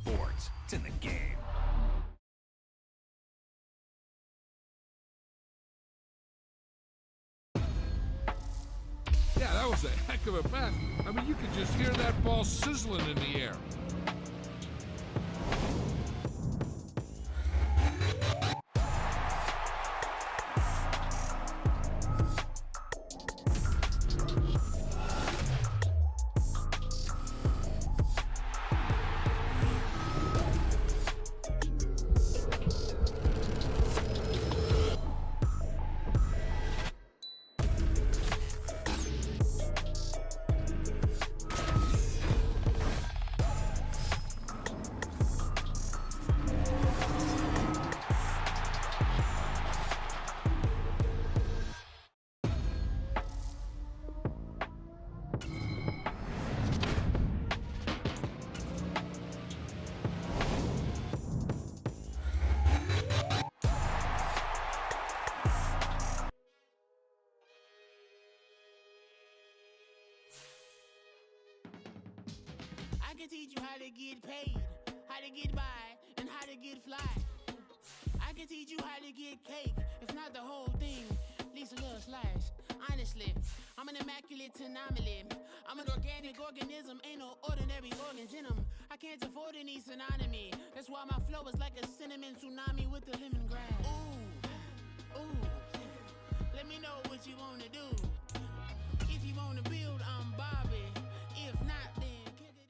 sports. It's in the game. Yeah, that was a heck of a pass. I mean, you could just hear that ball sizzling in the air. I can teach you how to get paid, how to get by, and how to get fly. I can teach you how to get cake, if not the whole thing, at least a little slice. Honestly, I'm an immaculate anomaly. I'm an organic organism, ain't no ordinary organs in them. I can't afford any synonymy. That's why my flow is like a cinnamon tsunami with the lemongrass. Ooh, ooh, let me know what you wanna do. If you wanna build, I'm Bobby. If not, then kick it.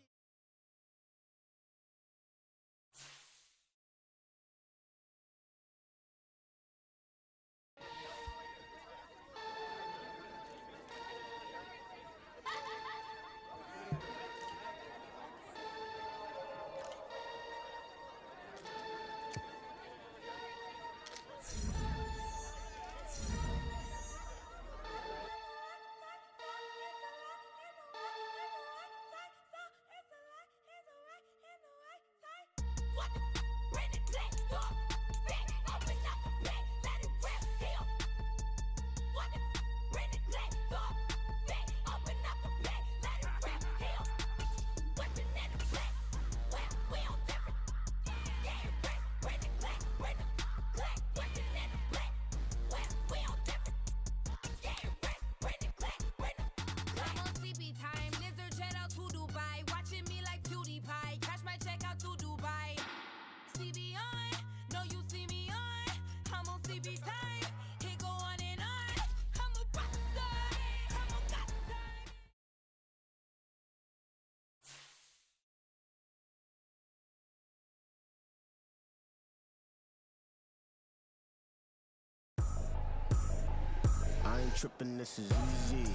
I ain't tripping, this is easy,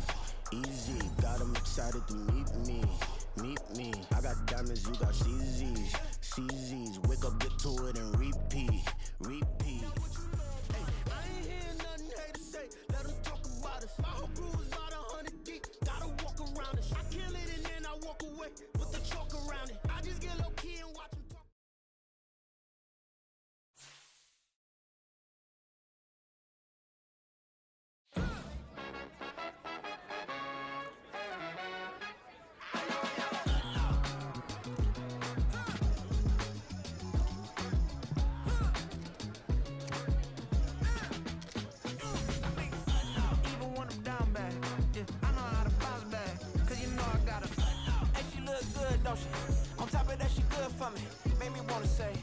easy. Got 'em excited to meet me. I got diamonds, you got CZs. Wake up, get to it, and repeat. Hey, I ain't hearing nothing haters say. Let 'em talk about us. My whole crew is about 100 deep. Gotta walk around it. I kill it and then I walk away with the chalk around it. I just get low key and watch 'em talk. On top of that, she good for me. Made me wanna say,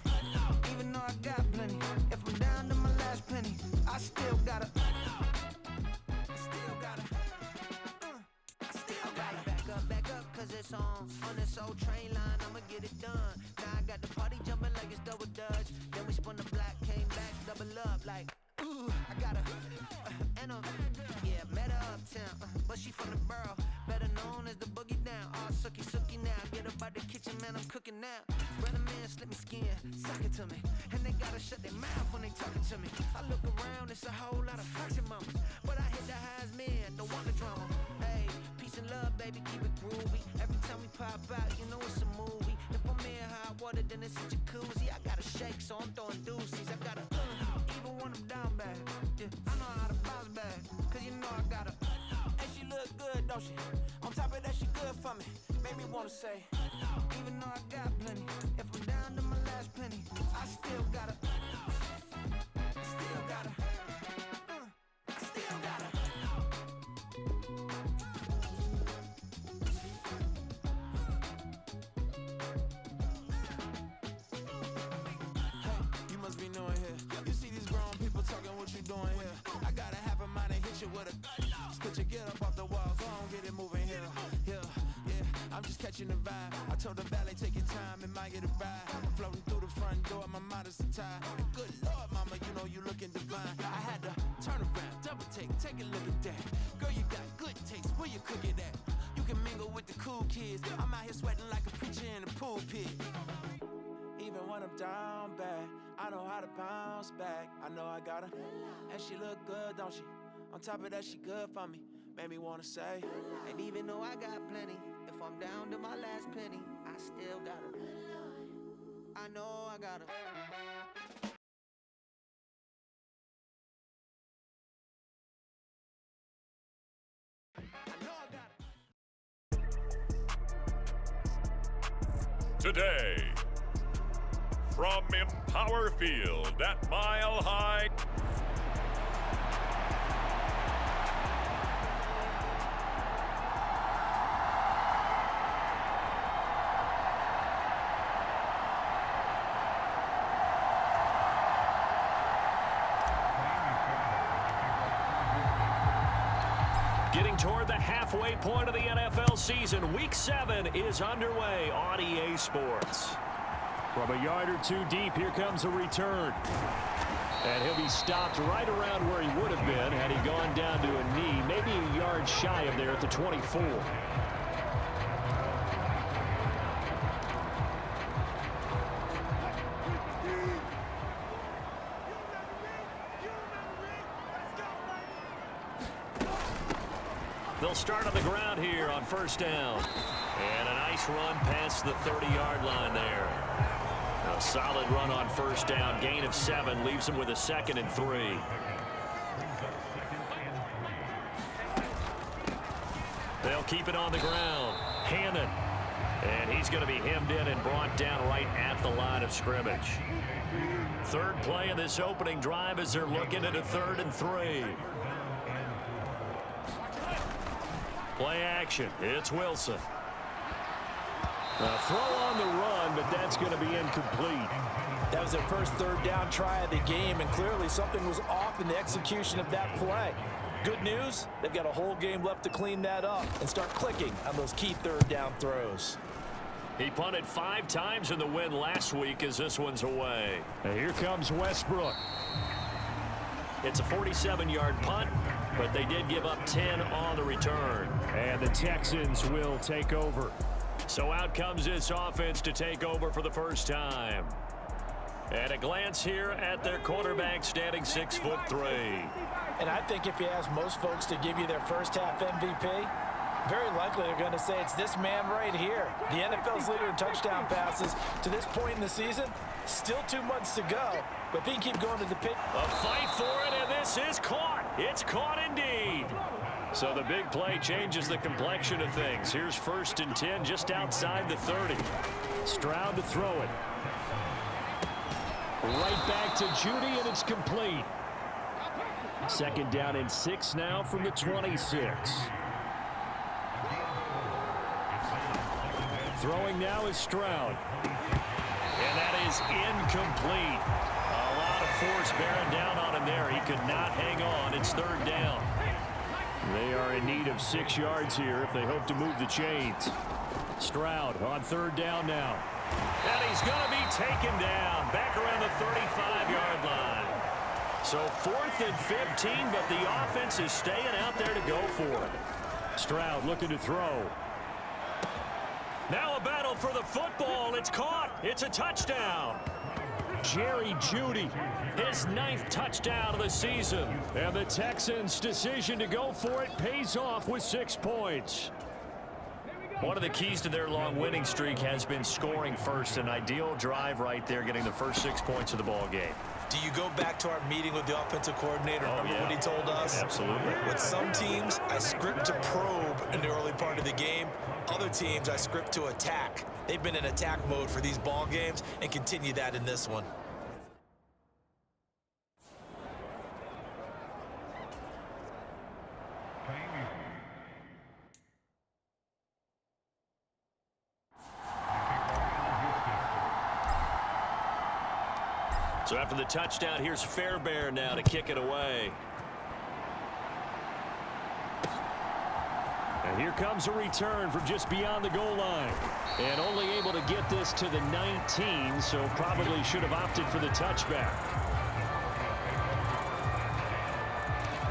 even though I got plenty, if I'm down to my last penny, I still gotta. Back up, cause it's on this old train line, I'ma get it done. Now I got the party jumping like it's double dutch. Then we spun the block, came back, double up like, ooh, I got a, yeah, met her uptown, but she from the borough, better known as the boogie down. All sookie now, get up out the kitchen, man, I'm cooking now. Brother man, slip me skin, suck it to me, and they gotta shut their mouth when they talking to me. I look around, it's a whole lot of foxy mamas, but I hit the highs, man, don't want the drama. Hey, peace and love, baby, keep it groovy. Every time we pop out, you know it's a movie. If I'm in hot water, then it's a jacuzzi. I gotta shake, so I'm throwing deuces. I gotta, even when I'm down bad, yeah, I know how to bounce back, cause you know I gotta, and she look good, don't she? On top of that, she good for me. Made me wanna say, even though I got plenty, if I'm down to my last penny, I still gotta, I still gotta, I still gotta. Hey, you must be new in here. You see these grown people talking, what you doing here? I gotta have a mind and hit you with a split your get up off the wall, go on, get it moving here. I'm just catching the vibe. I told the valet, take your time, it might get a ride. I'm floating through the front door, my mind is tied. And good Lord, mama, you know you looking divine. I had to turn around, double take a look at that. Girl, you got good taste, where you cook it at? You can mingle with the cool kids. I'm out here sweating like a preacher in a pool pit. Even when I'm down bad, I know how to bounce back. I know I got her, and she look good, don't she? On top of that, she good for me. Made me wanna say, and even though I got plenty, if I'm down to my last penny, I still gotta, I know I gotta. I know I gotta. Today, from Empower Field at Mile High. Getting toward the halfway point of the NFL season, Week 7 is underway on EA Sports. From a yard or two deep, here comes a return. And he'll be stopped right around where he would have been had he gone down to a knee, maybe a yard shy of there at the 24. They'll start on the ground here on first down. And a nice run past the 30-yard line there. A solid run on first down. Gain of 7 leaves him with a 2nd and 3. They'll keep it on the ground. Hannon. And he's going to be hemmed in and brought down right at the line of scrimmage. Third play of this opening drive as they're looking at a 3rd and 3. Play action. It's Wilson. A throw on the run, but that's going to be incomplete. That was their first 3rd down try of the game, and clearly something was off in the execution of that play. Good news, they've got a whole game left to clean that up and start clicking on those key 3rd down throws. He punted 5 times in the win last week as this one's away. And here comes Westbrook. It's a 47-yard punt, but they did give up 10 on the return. And the Texans will take over. So out comes this offense to take over for the first time. And a glance here at their quarterback standing 6'3". And I think if you ask most folks to give you their first half MVP, very likely they're going to say it's this man right here. The NFL's leader in touchdown passes to this point in the season. Still 2 months to go, but if he can keep going to the pit. A fight for it, and this is caught. It's caught indeed. So the big play changes the complexion of things. Here's 1st and 10 just outside the 30. Stroud to throw it. Right back to Judy, and it's complete. 2nd down and 6 now from the 26. Throwing now is Stroud. And that is incomplete. A lot of force bearing down on him there. He could not hang on. It's 3rd down. They are in need of 6 yards here if they hope to move the chains. Stroud on 3rd down now. And he's going to be taken down back around the 35-yard line. So 4th and 15, but the offense is staying out there to go for it. Stroud looking to throw. Now a battle for the football. It's caught. It's a touchdown. Jerry Jeudy, his 9th touchdown of the season. And the Texans' decision to go for it pays off with 6 points. One of the keys to their long winning streak has been scoring first. An ideal drive right there, getting the first 6 points of the ball game. Do you go back to our meeting with the offensive coordinator? Remember what he told us? Absolutely. With some teams, I script to probe in the early part of the game. Other teams, I script to attack. They've been in attack mode for these ball games and continue that in this one. So after the touchdown, here's Fairbairn now to kick it away. And here comes a return from just beyond the goal line. And only able to get this to the 19, so probably should have opted for the touchback.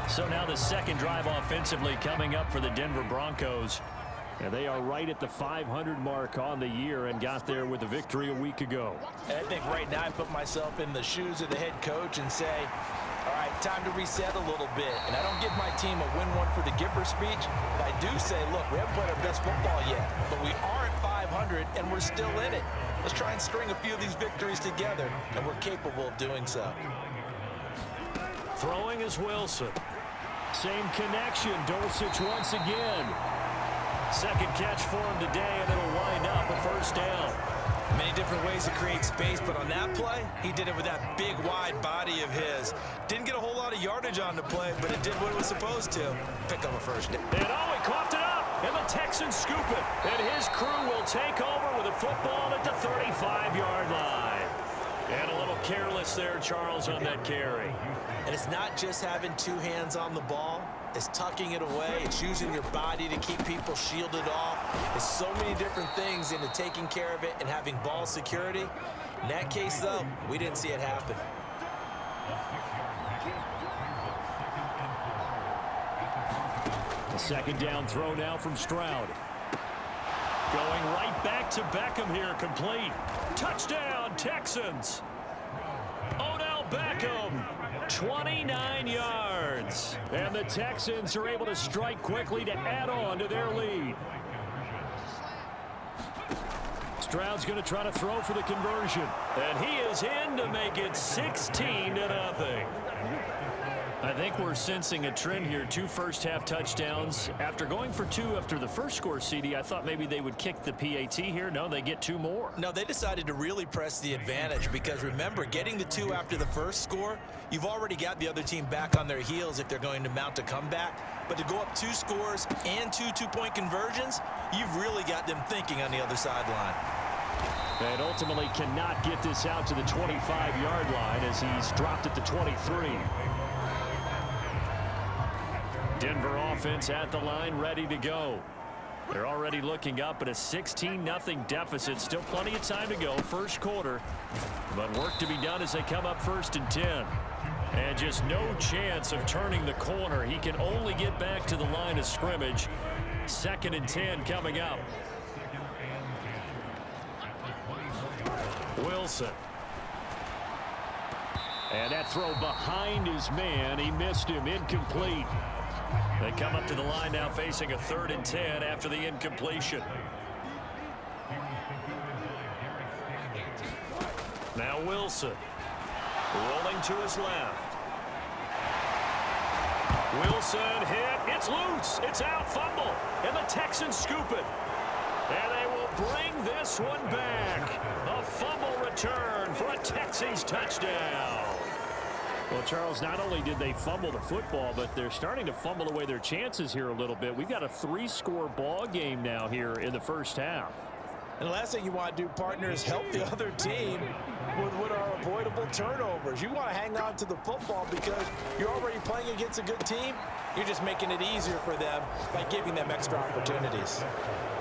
So now the second drive offensively coming up for the Denver Broncos. And they are right at the 500 mark on the year and got there with a victory a week ago. And I think right now I put myself in the shoes of the head coach and say, all right, time to reset a little bit. And I don't give my team a win one for the Gipper speech, but I do say, look, we haven't played our best football yet, but we are at 500 and we're still in it. Let's try and string a few of these victories together, and we're capable of doing so. Throwing is Wilson. Same connection, Dulcich once again. Second catch for him today, and it'll wind up a first down. Many different ways to create space, but on that play, he did it with that big, wide body of his. Didn't get a whole lot of yardage on the play, but it did what it was supposed to. Pick up a first down. And he coughed it up, and the Texans scoop it. And his crew will take over with a football at the 35-yard line. And a little careless there, Charles, on that carry. And it's not just having two hands on the ball. It's tucking it away. It's using your body to keep people shielded off. There's so many different things into taking care of it and having ball security. In that case, though, we didn't see it happen. A second down throw now from Stroud. Going right back to Beckham here, complete. Touchdown, Texans. Odell Beckham, 29 yards. And the Texans are able to strike quickly to add on to their lead. Stroud's going to try to throw for the conversion. And he is in to make it 16-0. I think we're sensing a trend here. 2 first-half touchdowns. After going for 2 after the first score, CD, I thought maybe they would kick the PAT here. No, they get 2 more. No, they decided to really press the advantage because, remember, getting the 2 after the first score, you've already got the other team back on their heels if they're going to mount a comeback. But to go up 2 scores and 2 two-point conversions, you've really got them thinking on the other sideline. And ultimately cannot get this out to the 25-yard line as he's dropped at the 23. Denver offense at the line, ready to go. They're already looking up at a 16-0 deficit. Still plenty of time to go, first quarter. But work to be done as they come up 1st and 10. And just no chance of turning the corner. He can only get back to the line of scrimmage. 2nd and 10 coming up. Wilson. And that throw behind his man. He missed him, incomplete. They come up to the line now facing a 3rd and 10 after the incompletion. Now Wilson. Rolling to his left. Wilson hit. It's loose. It's out. Fumble. And the Texans scoop it. And they will bring this one back. A fumble return for a Texans touchdown. Well, Charles, not only did they fumble the football, but they're starting to fumble away their chances here a little bit. We've got a 3-score ball game now here in the first half. And the last thing you want to do, partner, is help the other team with what are avoidable turnovers. You want to hang on to the football because you're already playing against a good team. You're just making it easier for them by giving them extra opportunities.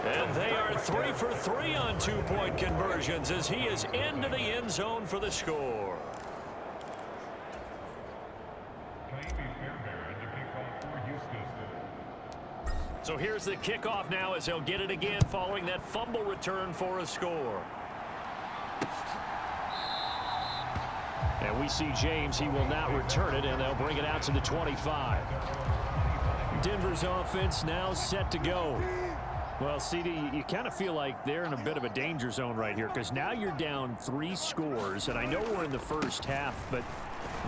And they are 3 for 3 on 2-point conversions as he is into the end zone for the score. So here's the kickoff now as they'll get it again following that fumble return for a score. And we see James. He will not return it, and they'll bring it out to the 25. Denver's offense now set to go. Well, CD, you kind of feel like they're in a bit of a danger zone right here because now you're down 3 scores, and I know we're in the first half, but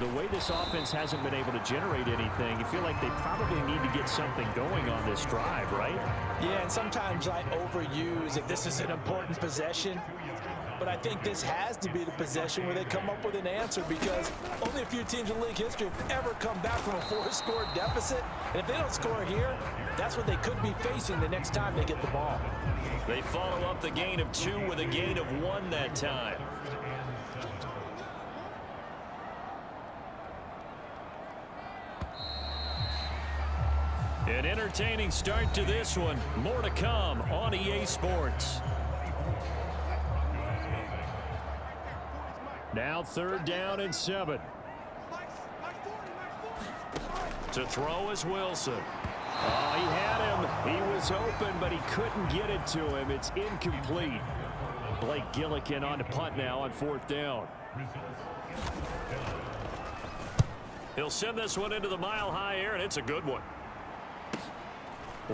the way this offense hasn't been able to generate anything, you feel like they probably need to get something going on this drive, right? Yeah, and sometimes I overuse if this is an important possession. But I think this has to be the possession where they come up with an answer, because only a few teams in league history have ever come back from a 4-score deficit. And if they don't score here, that's what they could be facing the next time they get the ball. They follow up the gain of 2 with a gain of 1 that time. An entertaining start to this one. More to come on EA Sports. Now 3rd down and 7. To throw is Wilson. Oh, he had him. He was open, but he couldn't get it to him. It's incomplete. Blake Gillikin on the punt now on 4th down. He'll send this one into the mile-high air, and it's a good one.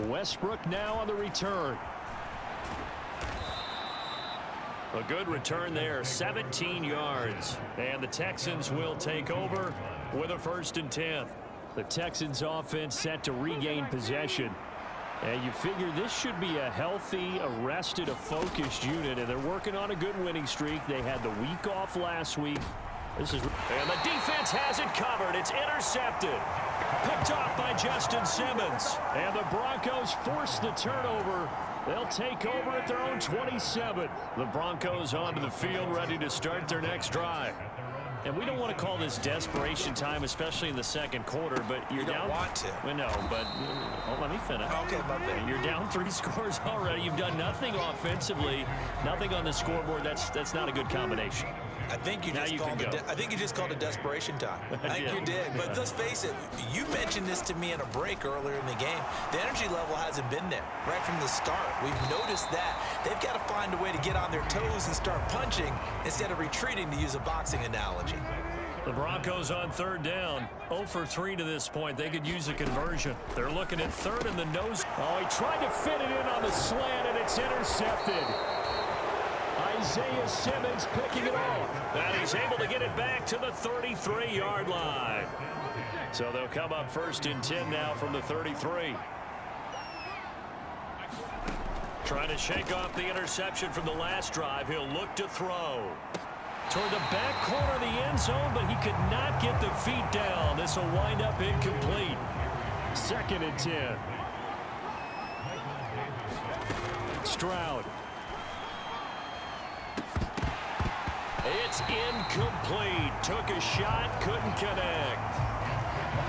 Westbrook now on the return. A good return there, 17 yards. And the Texans will take over with a 1st and 10. The Texans offense set to regain possession. And you figure this should be a healthy, a focused unit, and they're working on a good winning streak. They had the week off last week. And the defense has it covered. It's intercepted. Picked off by Justin Simmons. And the Broncos force the turnover. They'll take over at their own 27. The Broncos onto the field, ready to start their next drive. And we don't want to call this desperation time, especially in the 2nd quarter, but you're down. You don't want to. We know, but let me finish. Okay, my bad. You're down 3 scores already. You've done nothing offensively, nothing on the scoreboard. That's not a good combination. I think you just called it desperation time. I think you did. But let's face it, you mentioned this to me in a break earlier in the game. The energy level hasn't been there right from the start. We've noticed that. They've got to find a way to get on their toes and start punching instead of retreating, to use a boxing analogy. The Broncos on 3rd down. 0 for 3 to this point. They could use a conversion. They're looking at 3rd in the nose. Oh, he tried to fit it in on the slant, and it's intercepted. Isaiah Simmons picking it off. And he's able to get it back to the 33-yard line. So they'll come up 1st and 10 now from the 33. Trying to shake off the interception from the last drive. He'll look to throw. Toward the back corner of the end zone, but he could not get the feet down. This will wind up incomplete. 2nd and 10. Stroud. It's incomplete. Took a shot, couldn't connect.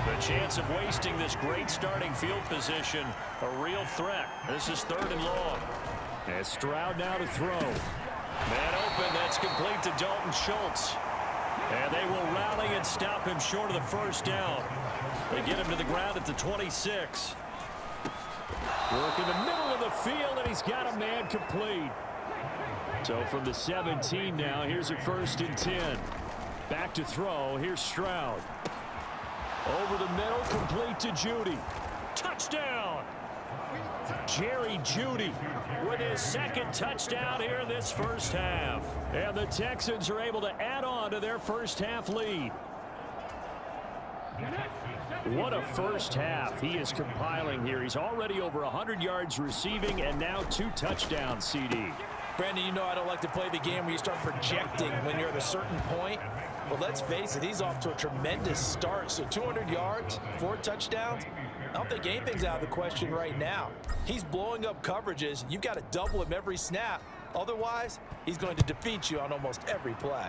The chance of wasting this great starting field position, a real threat. This is 3rd and long. And Stroud now to throw. Man open, that's complete to Dalton Schultz. And they will rally and stop him short of the 1st down. They get him to the ground at the 26. Work in the middle of the field, and he's got a man complete. So from the 17 now, here's a 1st and 10. Back to throw. Here's Stroud. Over the middle, complete to Judy. Touchdown! Jerry Judy with his 2nd touchdown here in this 1st half. And the Texans are able to add on to their 1st half lead. What a 1st half he is compiling here. He's already over 100 yards receiving and now 2 touchdowns, CD. Brandon, you know I don't like to play the game where you start projecting when you're at a certain point. But let's face it, he's off to a tremendous start. So 200 yards, 4 touchdowns. I don't think anything's out of the question right now. He's blowing up coverages. You've got to double him every snap. Otherwise, he's going to defeat you on almost every play.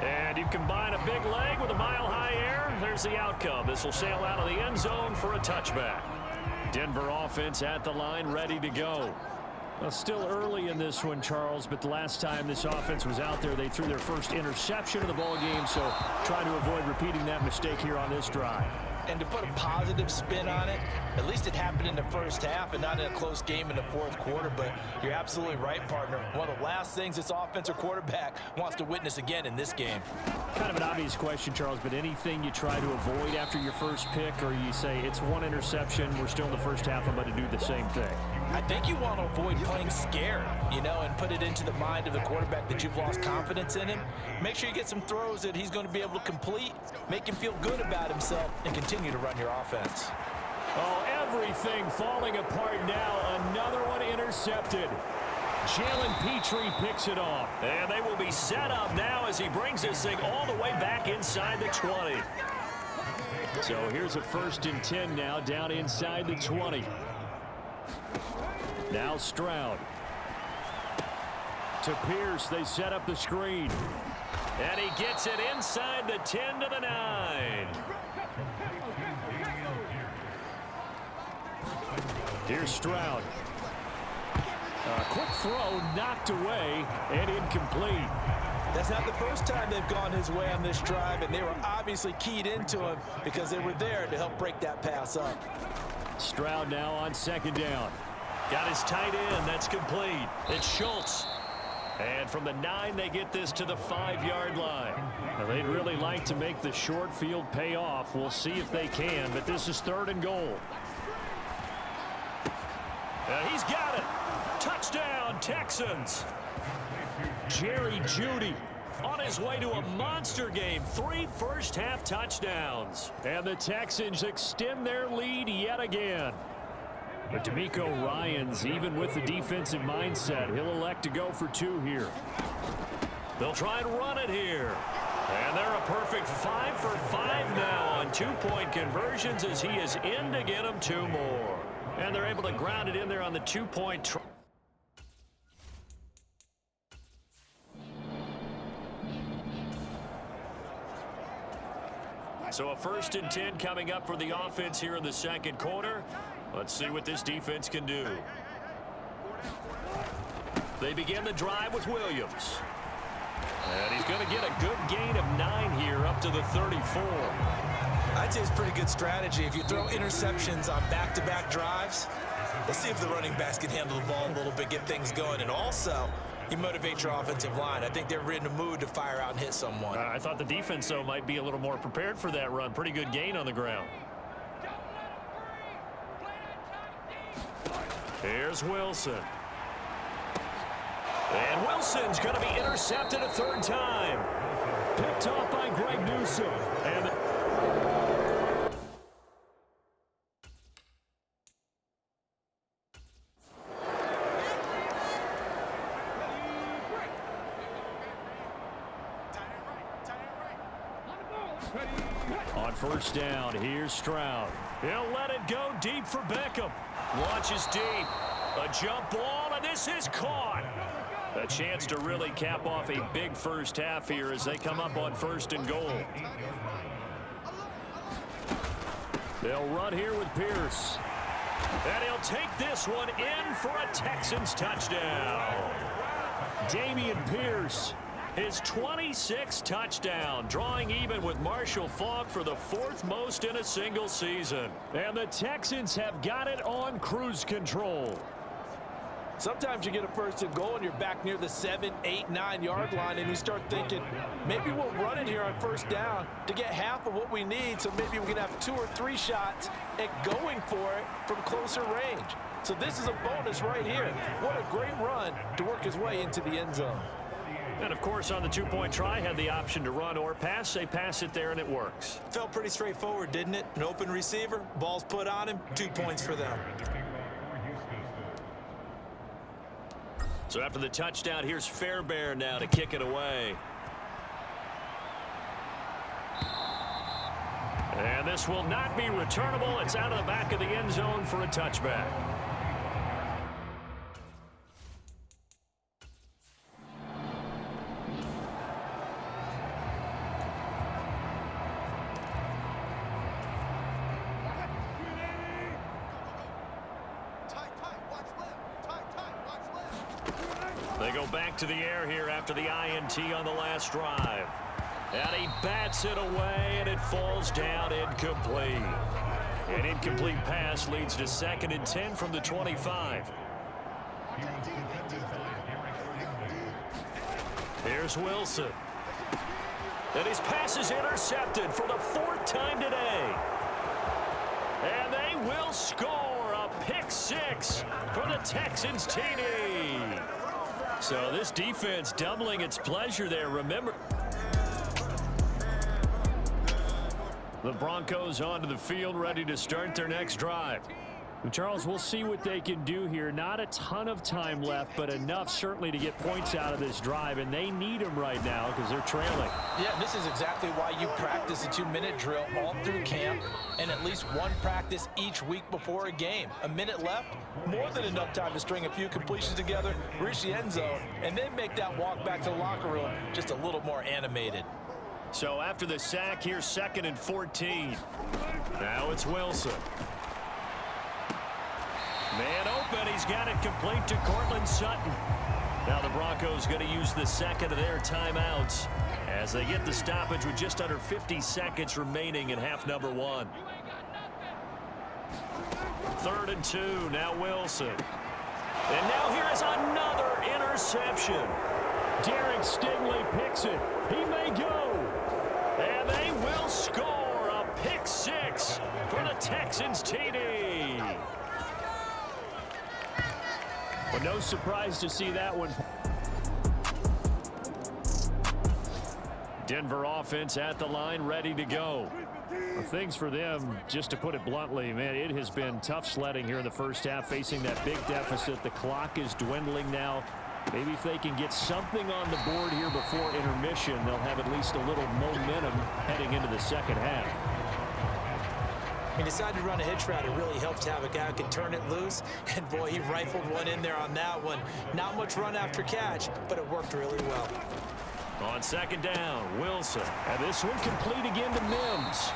And you combine a big leg with a mile-high air. There's the outcome. This will sail out of the end zone for a touchback. Denver offense at the line, ready to go. Well, still early in this one, Charles, but the last time this offense was out there, they threw their first interception of the ball game, so try to avoid repeating that mistake here on this drive. And to put a positive spin on it, At least it happened in the first half and not in a close game in the fourth quarter, but you're absolutely right, partner. One of the last things this offensive quarterback wants to witness again in this game. Kind of an obvious question, Charles, but anything you try to avoid after your first pick, or you say it's one interception, we're still in the first half, I'm going to do the same thing? I think you want to avoid playing scared, and put it into the mind of the quarterback that you've lost confidence in him. Make sure you get some throws that he's going to be able to complete, make him feel good about himself, and continue to run your offense. Oh, everything falling apart now. Another one intercepted. Jalen Petrie picks it off. And they will be set up now as he brings this thing all the way back inside the 20. So here's a 1st and 10 now, down inside the 20. Now Stroud. To Pierce, they set up the screen. And he gets it inside the 10 to the 9. Here's Stroud. A quick throw knocked away and incomplete. That's not the first time they've gone his way on this drive, and they were obviously keyed into him because they were there to help break that pass up. Stroud now on 2nd down. Got his tight end. That's complete. It's Schultz. And from the 9, they get this to the 5-yard line. Now, they'd really like to make the short field pay off. We'll see if they can, but this is 3rd and goal. He's got it. Touchdown, Texans. Jerry Jeudy on his way to a monster game. 3 first-half touchdowns. And the Texans extend their lead yet again. But D'Amico Ryans, even with the defensive mindset, he'll elect to go for 2 here. They'll try and run it here. And they're a perfect 5 for 5 now on 2-point conversions as he is in to get them 2 more. And they're able to ground it in there on the 2-point try. So a 1st and 10 coming up for the offense here in the 2nd quarter. Let's see what this defense can do. They begin the drive with Williams. And he's going to get a good gain of 9 here up to the 34. I'd say it's pretty good strategy. If you throw interceptions on back-to-back drives, let's see if the running backs can handle the ball a little bit, get things going. And also, you motivate your offensive line. I think they're in the mood to fire out and hit someone. I thought the defense, though, might be a little more prepared for that run. Pretty good gain on the ground. Here's Wilson. And Wilson's going to be intercepted a 3rd time. Picked off by Greg Newsome. And on 1st down, here's Stroud. He'll let it go deep for Beckham. Launches deep. A jump ball, and this is caught. A chance to really cap off a big first half here as they come up on 1st and goal. They'll run here with Pierce. And he'll take this one in for a Texans touchdown. Dameon Pierce. His 26th touchdown, drawing even with Marshall Faulk for the 4th most in a single season. And the Texans have got it on cruise control. Sometimes you get a 1st and goal and you're back near the 7, 8, 9-yard line and you start thinking, maybe we'll run it here on 1st down to get half of what we need, so maybe we can have 2 or 3 shots at going for it from closer range. So this is a bonus right here. What a great run to work his way into the end zone. And, of course, on the 2-point try, had the option to run or pass. They pass it there, and it works. Felt pretty straightforward, didn't it? An open receiver, ball's put on him, 2 points for them. So after the touchdown, here's Fairbairn now to kick it away. And this will not be returnable. It's out of the back of the end zone for a touchback. They go back to the air here after the INT on the last drive. And he bats it away, and it falls down incomplete. An incomplete pass leads to 2nd and 10 from the 25. Here's Wilson. And his pass is intercepted for the 4th time today. And they will score a pick 6 for the Texans TD. So this defense doubling its pleasure there. Remember, the Broncos onto the field ready to start their next drive. Charles, we'll see what they can do here. Not a ton of time left, but enough certainly to get points out of this drive, and they need them right now because they're trailing. Yeah, this is exactly why you practice a 2-minute drill all through camp and at least one practice each week before a game. A minute left, more than enough time to string a few completions together, reach the end zone, and then make that walk back to the locker room just a little more animated. So after the sack, here's 2nd and 14. Now it's Wilson. Man open, he's got it complete to Cortland Sutton. Now the Broncos going to use the 2nd of their timeouts as they get the stoppage with just under 50 seconds remaining in half number 1. 3rd and 2, now Wilson. And now here is another interception. Derek Stingley picks it. He may go. And they will score a pick 6 for the Texans TD. Well, no surprise to see that one. Denver offense at the line, ready to go. Well, things for them, just to put it bluntly, man, it has been tough sledding here in the first half, facing that big deficit. The clock is dwindling now. Maybe if they can get something on the board here before intermission, they'll have at least a little momentum heading into the second half. He decided to run a hitch route. It really helped to have a guy who can turn it loose. And, boy, he rifled one in there on that one. Not much run after catch, but it worked really well. On 2nd down, Wilson. And this one complete again to Mims.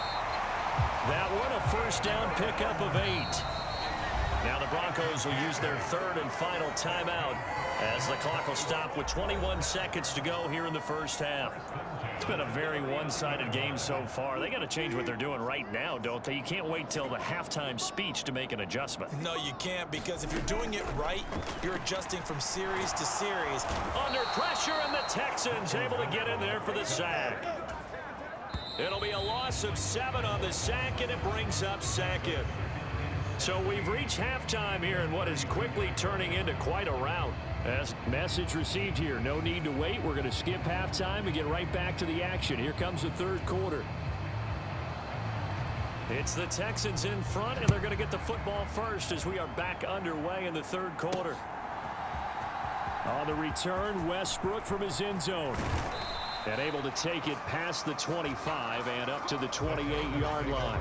That one a 1st down pickup of 8. Now the Broncos will use their 3rd and final timeout as the clock will stop with 21 seconds to go here in the first half. It's been a very one-sided game so far. They got to change what they're doing right now, don't they? You can't wait till the halftime speech to make an adjustment. No, you can't, because if you're doing it right, you're adjusting from series to series. Under pressure, and the Texans able to get in there for the sack. It'll be a loss of 7 on the sack, and it brings up 2nd. So we've reached halftime here in what is quickly turning into quite a rout. As message received here, no need to wait. We're going to skip halftime and get right back to the action. Here comes the 3rd quarter. It's the Texans in front, and they're going to get the football first as we are back underway in the 3rd quarter. On the return, Westbrook from his end zone. And able to take it past the 25 and up to the 28-yard line.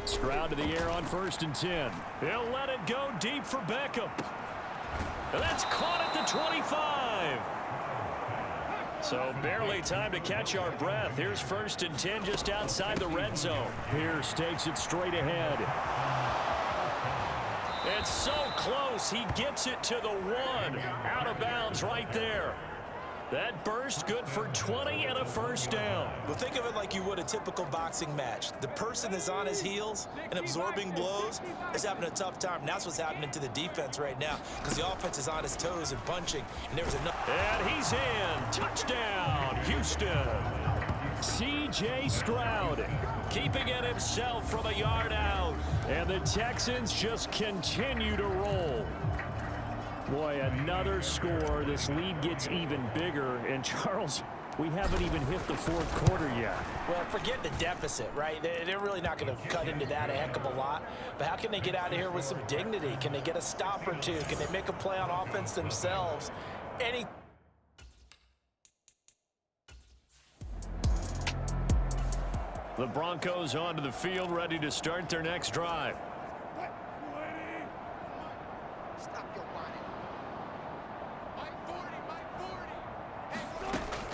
Stroud to the air on 1st and 10. He'll let it go deep for Beckham. And that's caught at the 25. So barely time to catch our breath. Here's 1st and 10 just outside the red zone. Pierce takes it straight ahead. It's so close. He gets it to the 1. Out of bounds right there. That burst good for 20 and a 1st down. Well, think of it like you would a typical boxing match. The person that's on his heels and absorbing blows is having a tough time. And that's what's happening to the defense right now, because the offense is on his toes and punching. And there's enough. And he's in. Touchdown, Houston. C.J. Stroud keeping it himself from a yard out. And the Texans just continue to roll. Boy, another score. This lead gets even bigger. And, Charles, we haven't even hit the 4th quarter yet. Well, forget the deficit, right? They're really not going to cut into that a heck of a lot. But how can they get out of here with some dignity? Can they get a stop or two? Can they make a play on offense themselves? The Broncos onto the field, ready to start their next drive.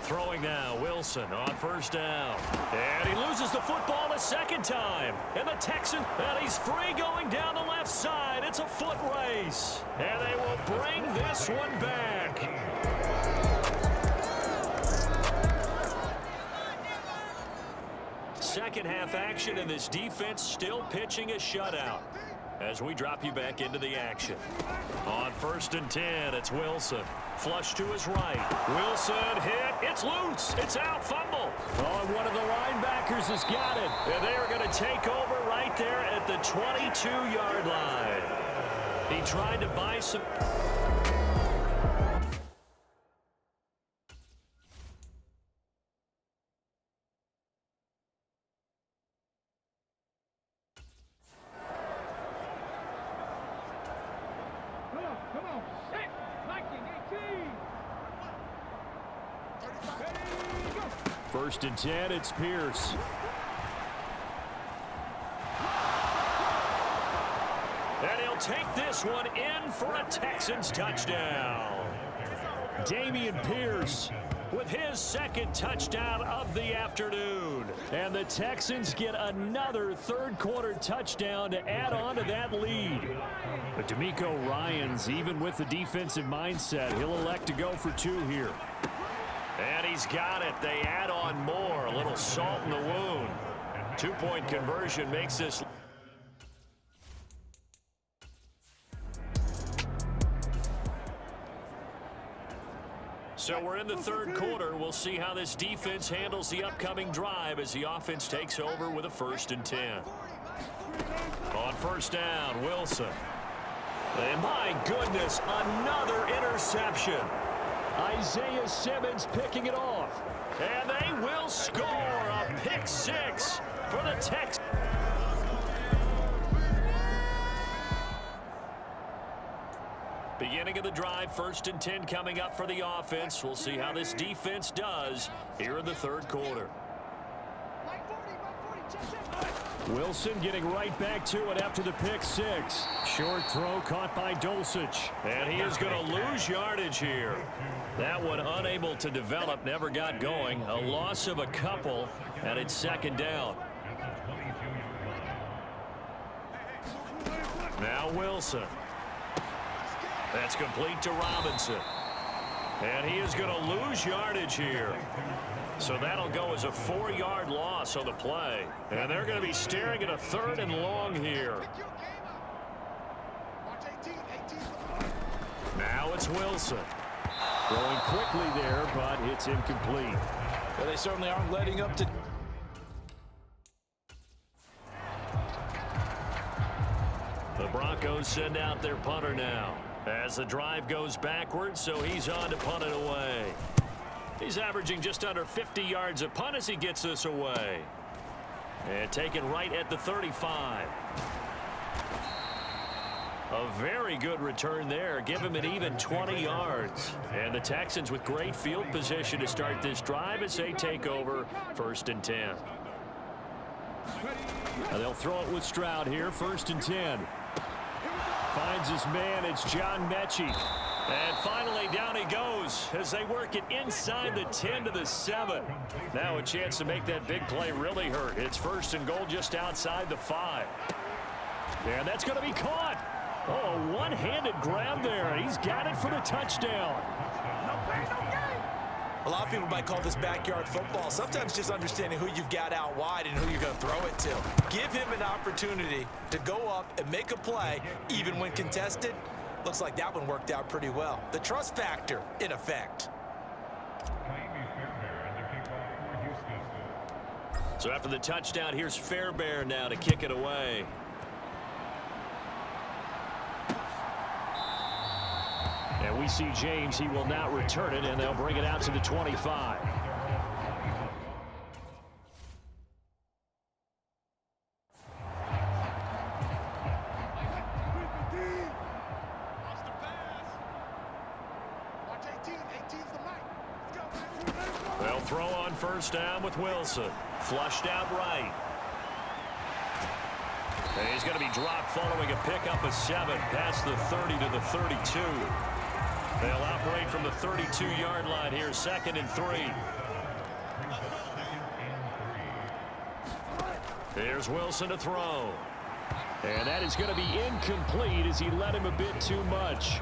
Throwing throwing now. Wilson on first down. And he loses the football a second time. And the Texan, and he's free going down the left side. It's a foot race. And they will bring this one back. Second half action, and this defense still pitching a shutout. As we drop you back into the action. On 1st and 10, it's Wilson. Flush to his right. Wilson hit. It's loose. It's out. Fumble. Oh, and one of the linebackers has got it. And they are going to take over right there at the 22-yard line. He tried to buy some... First and 10, it's Pierce. And he'll take this one in for a Texans touchdown. Dameon Pierce with his second touchdown of the afternoon. And the Texans get another third-quarter touchdown to add on to that lead. But D'Amico Ryans, even with the defensive mindset, he'll elect to go for 2 here. And he's got it. They add on more. A little salt in the wound. 2-point conversion makes this... So we're in the third quarter. We'll see how this defense handles the upcoming drive as the offense takes over with a 1st and 10. On first down, Wilson. And my goodness, another interception. Isaiah Simmons picking it off. And they will score a pick 6 for the Texans. Beginning of the drive, 1st and 10 coming up for the offense. We'll see how this defense does here in the third quarter. Wilson getting right back to it after the pick 6. Short throw caught by Dulcich. And he is going to lose yardage here. That one unable to develop, never got going. A loss of a couple, and it's 2nd down. Now Wilson. That's complete to Robinson. And he is going to lose yardage here. So that'll go as a 4-yard loss on the play. And they're going to be staring at a 3rd and long here. Now it's Wilson. Throwing quickly there, but it's incomplete. Well, they certainly aren't letting up to... The Broncos send out their punter now. As the drive goes backwards, so he's on to punt it away. He's averaging just under 50 yards a punt as he gets this away. And taken right at the 35. A very good return there. Give him an even 20 yards. And the Texans with great field position to start this drive as they take over 1st and 10. And they'll throw it with Stroud here, 1st and 10. Finds his man, it's John Mechie. And finally down he goes as they work it inside the 10 to the 7. Now a chance to make that big play really hurt. It's 1st and goal just outside the 5. And that's going to be caught. Oh, a one-handed grab there. He's got it for the touchdown. A lot of people might call this backyard football. Sometimes just understanding who you've got out wide and who you're going to throw it to. Give him an opportunity to go up and make a play, even when contested. Looks like that one worked out pretty well. The trust factor, in effect. So after the touchdown, here's Fairbairn now to kick it away. And we see James. He will not return it, and they'll bring it out to the 25. They'll throw on first down with Wilson. Flushed out right. And he's going to be dropped following a pickup of 7 past the 30 to the 32. They'll operate from the 32-yard line here, 2nd and 3. Here's Wilson to throw. And that is going to be incomplete as he led him a bit too much.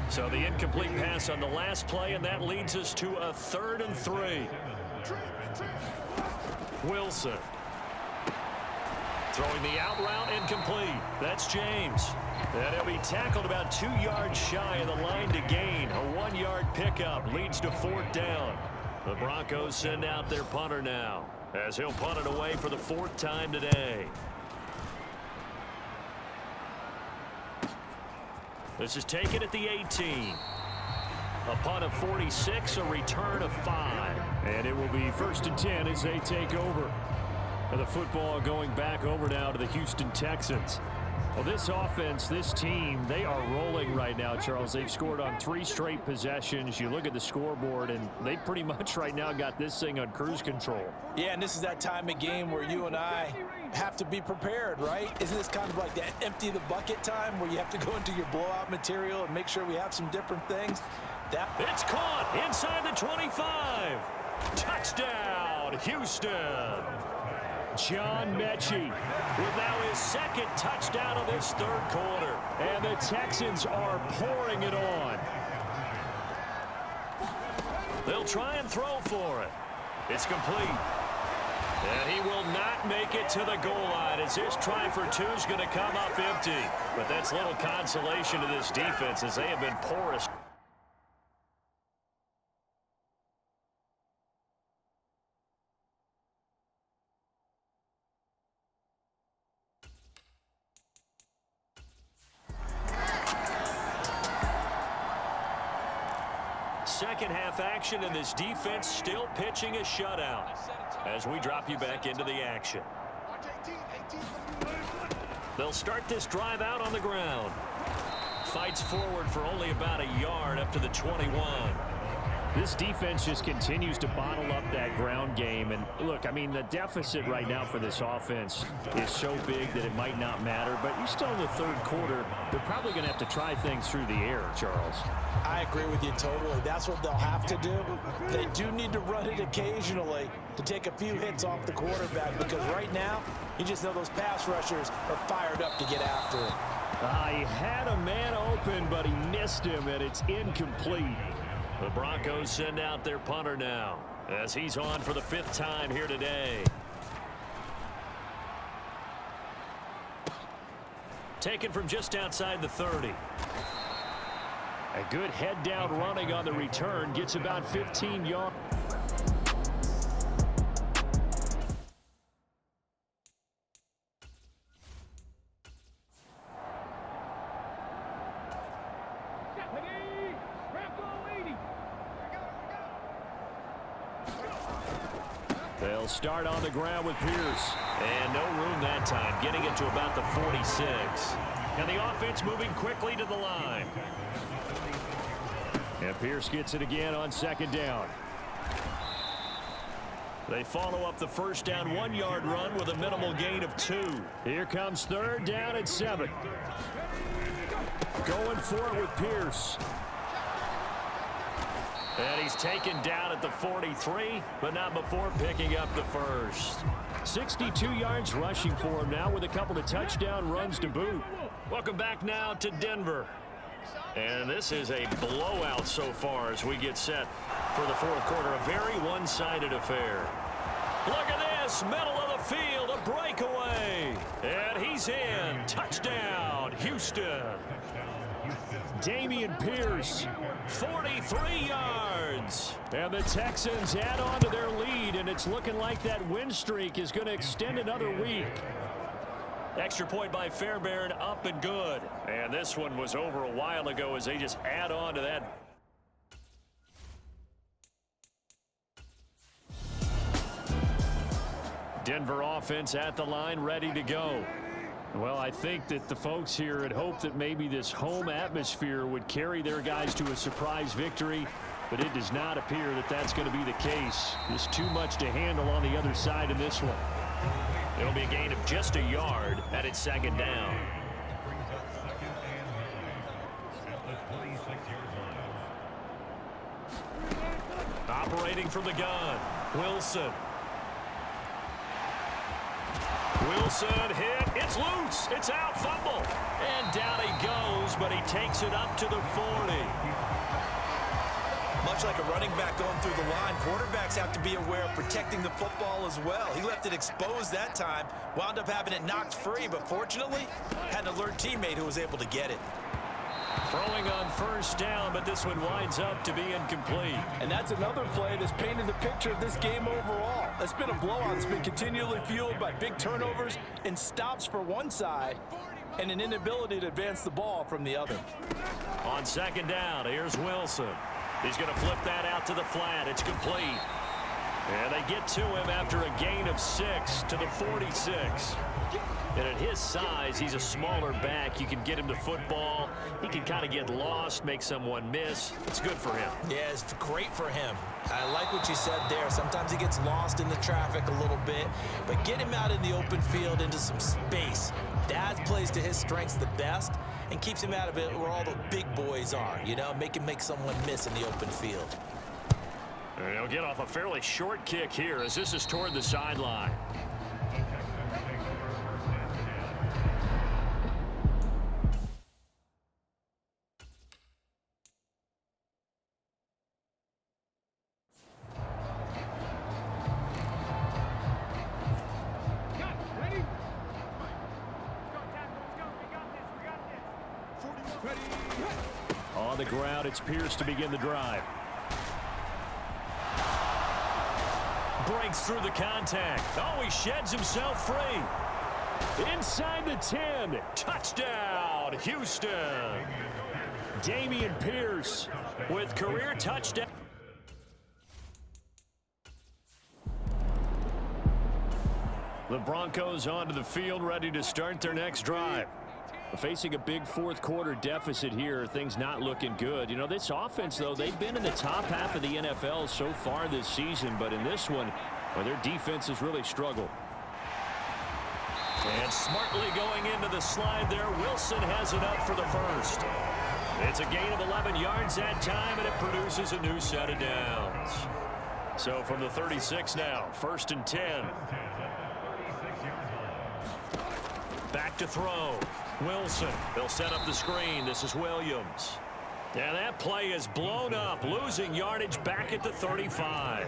So the incomplete pass on the last play, and that leads us to a 3rd and 3. Wilson. Throwing the out route, incomplete. That's James. And he'll be tackled about 2 yards shy of the line to gain. A 1-yard pickup leads to 4th down. The Broncos send out their punter now, as he'll punt it away for the 4th time today. This is taken at the 18. A punt of 46, a return of 5. And it will be 1st and 10 as they take over. And the football going back over now to the Houston Texans. Well, this offense, this team, they are rolling right now, Charles. They've scored on 3 straight possessions. You look at the scoreboard, and they pretty much right now got this thing on cruise control. Yeah, and this is that time of game where you and I have to be prepared, right? Isn't this kind of like that empty the bucket time where you have to go into your blowout material and make sure we have some different things? It's caught inside the 25. Touchdown, Houston. John Mechie with now his 2nd touchdown of this 3rd quarter. And the Texans are pouring it on. They'll try and throw for it. It's complete. And he will not make it to the goal line as this try for 2 is going to come up empty. But that's little consolation to this defense as they have been porous. Second half action, and this defense still pitching a shutout as we drop you back into the action. They'll start this drive out on the ground. Fights forward for only about a yard up to the 21. This defense just continues to bottle up that ground game. And look, I mean, the deficit right now for this offense is so big that it might not matter. But you're still in the 3rd quarter. They're probably going to have to try things through the air, Charles. I agree with you totally. That's what they'll have to do. They do need to run it occasionally to take a few hits off the quarterback, because right now, you just know those pass rushers are fired up to get after it. He had a man open, but he missed him, and it's incomplete. The Broncos send out their punter now as he's on for the 5th time here today. Taken from just outside the 30. A good head down running on the return, gets about 15 yards. They'll start on the ground with Pierce. And no room that time, getting it to about the 46. And the offense moving quickly to the line. And Pierce gets it again on 2nd down. They follow up the 1st down 1-yard run with a minimal gain of 2. Here comes 3rd down and 7. Going for it with Pierce. And he's taken down at the 43, but not before picking up the 1st. 62 yards rushing for him now with a couple of touchdown runs to boot. Welcome back now to Denver. And this is a blowout so far as we get set for the 4th quarter. A very one-sided affair. Look at this, middle of the field, a breakaway. And he's in. Touchdown, Houston. Dameon Pierce. 43 yards. And the Texans add on to their lead, and it's looking like that win streak is going to extend another week. Extra point by Fairbairn, up and good. And this one was over a while ago as they just add on to that. Denver offense at the line, ready to go. Well, I think that the folks here had hoped that maybe this home atmosphere would carry their guys to a surprise victory, but it does not appear that that's going to be the case. There's too much to handle on the other side in this one. It'll be a gain of just a yard at its 2nd down. Operating from the gun. Wilson. Wilson hit. It's loose. It's out. Fumble. And down he goes, but he takes it up to the 40. Much like a running back going through the line, quarterbacks have to be aware of protecting the football as well. He left it exposed that time, wound up having it knocked free, but fortunately, had an alert teammate who was able to get it. Throwing on first down, but this one winds up to be incomplete. And that's another play that's painted the picture of this game overall. It's been a blowout. It's been continually fueled by big turnovers and stops for one side and an inability to advance the ball from the other. On second down, here's Wilson. He's going to flip that out to the flat. It's complete. And they get to him after a gain of 6 to the 46. And at his size, he's a smaller back. You can get him to football. He can kind of get lost, make someone miss. It's good for him. Yeah, it's great for him. I like what you said there. Sometimes he gets lost in the traffic a little bit, but get him out in the open field into some space. That plays to his strengths the best and keeps him out of it where all the big boys are, you know, make someone miss in the open field. And he'll get off a fairly short kick here as this is toward the sideline. On the ground, it's Pierce to begin the drive. Breaks through the contact. Oh, he sheds himself free. Inside the 10. Touchdown, Houston. Dameon Pierce with career touchdown. The Broncos onto the field, ready to start their next drive. Facing a big fourth quarter deficit here, things not looking good. You know, this offense, though, they've been in the top half of the NFL so far this season, but in this one, well, their defense has really struggled. And smartly going into the slide there, Wilson has it up for the first. It's a gain of 11 yards that time, and it produces a new set of downs. So from the 36 now, 1st and 10. Back to throw. Wilson, they'll set up the screen. This is Williams. And that play is blown up, losing yardage back at the 35.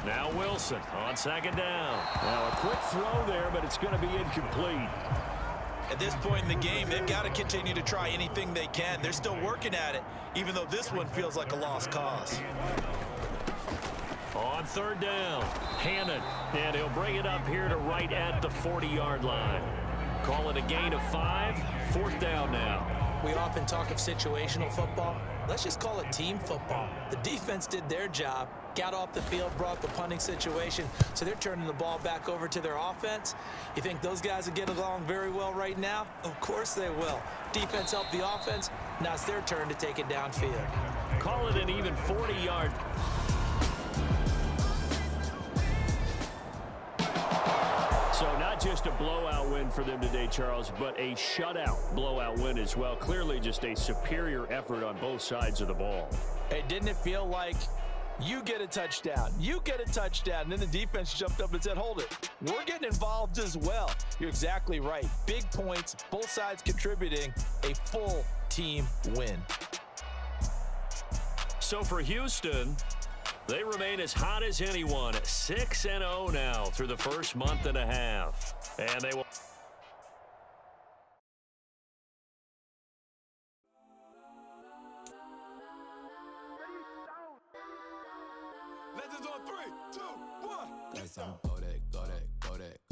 Now Wilson on second down. Now a quick throw there, but it's going to be incomplete. At this point in the game, they've got to continue to try anything they can. They're still working at it, even though this one feels like a lost cause. On third down, Hannon, and he'll bring it up here to right at the 40-yard line. Call it a gain of 5, 4th down now. We often talk of situational football. Let's just call it team football. The defense did their job, got off the field, brought the punting situation, so they're turning the ball back over to their offense. You think those guys will get along very well right now? Of course they will. Defense helped the offense. Now it's their turn to take it downfield. Call it an even 40-yard. So not just a blowout win for them today, Charles, but a shutout blowout win as well. Clearly just a superior effort on both sides of the ball. Hey, didn't it feel like you get a touchdown, you get a touchdown, and then the defense jumped up and said, hold it, we're getting involved as well. You're exactly right. Big points, both sides contributing, a full team win. So for Houston, they remain as hot as anyone, 6-0 now through the first month and a half. And they will... Legends on 3, 2, 1. Guys, I'm Kodak, Kodak, Kodak.